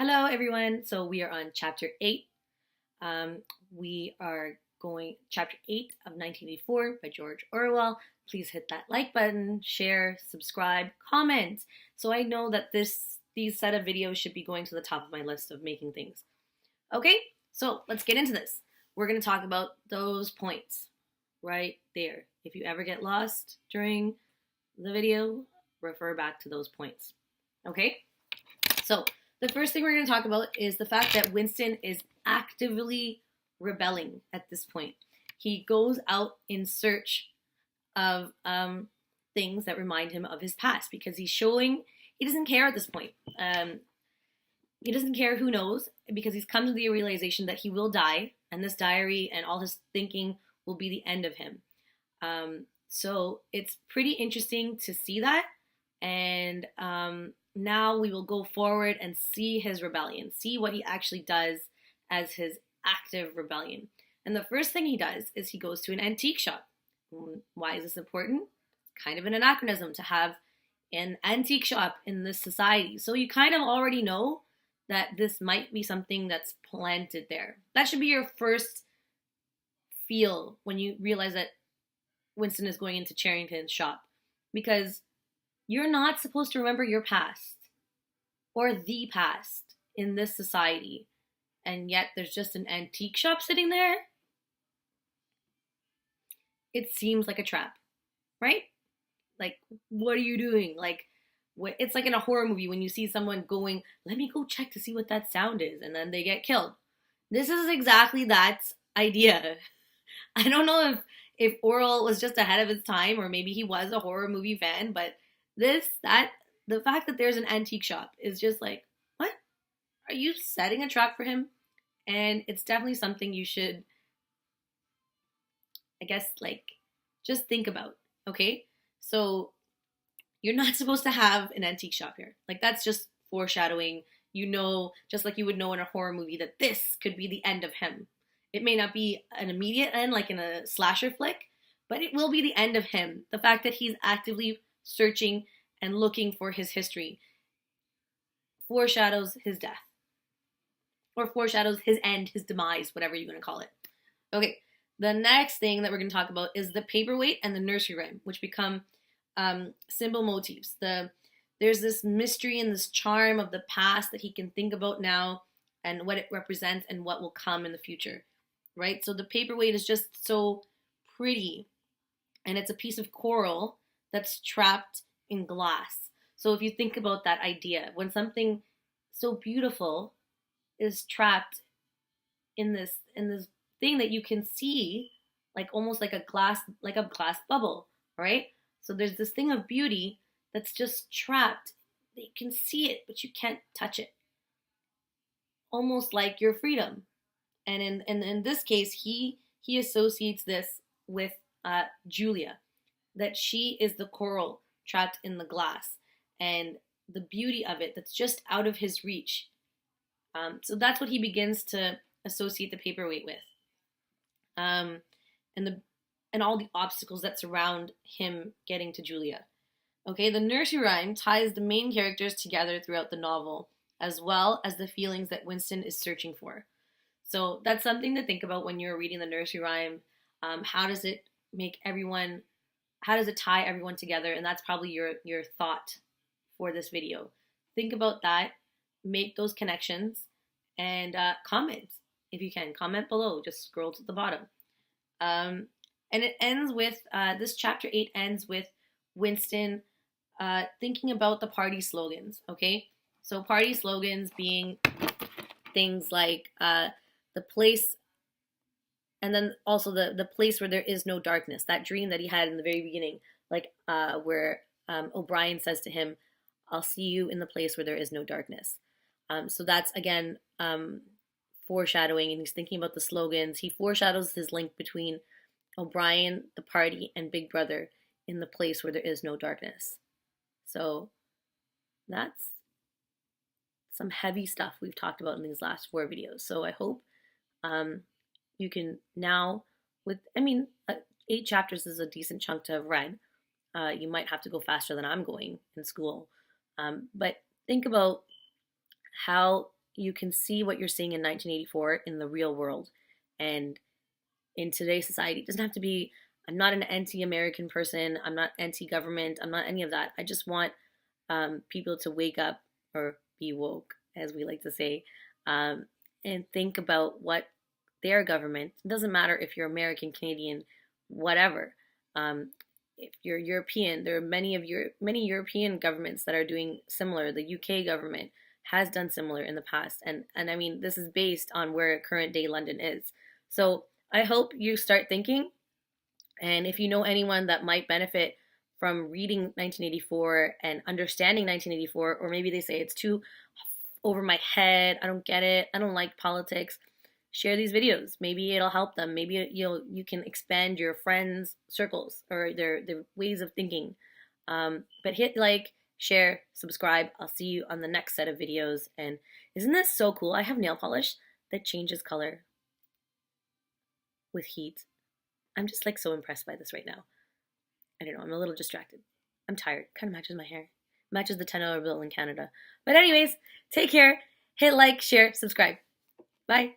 Hello, everyone. So we are on chapter 8. We are going chapter 8 of 1984 by George Orwell. Please hit that like button, share, subscribe, comment. So I know that these set of videos should be going to the top of my list of making things. Okay, so let's get into this. We're going to talk about those points right there. If you ever get lost during the video, refer back to those points. Okay, so the first thing we're going to talk about is the fact that Winston is actively rebelling at this point. He goes out in search of things that remind him of his past because he's showing he doesn't care at this point. He doesn't care who knows because he's come to the realization that he will die, and this diary and all his thinking will be the end of him. So it's pretty interesting to see that, and now we will go forward and see his rebellion, see what he actually does as his active rebellion. And the first thing he does is he goes to an antique shop. Why is this important? It's kind of an anachronism to have an antique shop in this society. So you kind of already know that this might be something that's planted there. That should be your first feel when you realize that Winston is going into Charrington's shop, because you're not supposed to remember your past or the past in this society, and yet there's just an antique shop sitting there. It seems like a trap, right? Like, what are you doing? Like, it's like in a horror movie when you see someone going, let me go check to see what that sound is, and then they get killed. This is exactly that idea. I don't know if Orwell was just ahead of his time, or maybe he was a horror movie fan, but the fact that there's an antique shop is just like, what? Are you setting a trap for him? And it's definitely something you should, I guess, like, just think about, okay? So you're not supposed to have an antique shop here. Like, that's just foreshadowing. You know, just like you would know in a horror movie, that this could be the end of him. It may not be an immediate end like in a slasher flick, but it will be the end of him. The fact that he's actively searching and looking for his history foreshadows his death, or foreshadows his end, his demise, whatever you're going to call it. Okay, the next thing that we're going to talk about is the paperweight and the nursery rhyme, which become symbol motifs. There's this mystery and this charm of the past that he can think about now and what it represents and what will come in the future, right? So the paperweight is just so pretty, and it's a piece of coral that's trapped in glass. So if you think about that idea, when something so beautiful is trapped in this thing that you can see, like almost like a glass bubble, right? So there's this thing of beauty that's just trapped. You can see it, but you can't touch it. Almost like your freedom. And in this case, he associates this with Julia, that she is the coral trapped in the glass, and the beauty of it that's just out of his reach. So that's what he begins to associate the paperweight with, and all the obstacles that surround him getting to Julia. Okay, the nursery rhyme ties the main characters together throughout the novel, as well as the feelings that Winston is searching for. So that's something to think about when you're reading the nursery rhyme. How does it tie everyone together? And that's probably your thought for this video. Think about that, make those connections, and comment if you can. Comment below, just scroll to the bottom. And it ends with, this chapter 8 ends with Winston thinking about the party slogans, okay? So party slogans being things like the place, and then also the place where there is no darkness. That dream that he had in the very beginning, like where O'Brien says to him, I'll see you in the place where there is no darkness. So that's, again, foreshadowing, and he's thinking about the slogans. He foreshadows his link between O'Brien, the party, and Big Brother in the place where there is no darkness. So that's some heavy stuff we've talked about in these last 4 videos. So I hope you can now, 8 chapters is a decent chunk to have read. You might have to go faster than I'm going in school. But think about how you can see what you're seeing in 1984 in the real world and in today's society. It doesn't have to be, I'm not an anti-American person, I'm not anti-government, I'm not any of that. I just want people to wake up or be woke, as we like to say, and think about what their government, it doesn't matter if you're American, Canadian, whatever. If you're European, there are many European governments that are doing similar. The UK government has done similar in the past, and I mean, this is based on where current day London is. So I hope you start thinking, and if you know anyone that might benefit from reading 1984 and understanding 1984, or maybe they say it's too over my head, I don't get it, I don't like politics, share these videos. Maybe it'll help them. Maybe you can expand your friends' circles or their ways of thinking. But hit like, share, subscribe. I'll see you on the next set of videos. And isn't this so cool? I have nail polish that changes color with heat. I'm just like so impressed by this right now. I don't know, I'm a little distracted. I'm tired. Kind of matches my hair. Matches the $10 bill in Canada. But anyways, take care. Hit like, share, subscribe. Bye.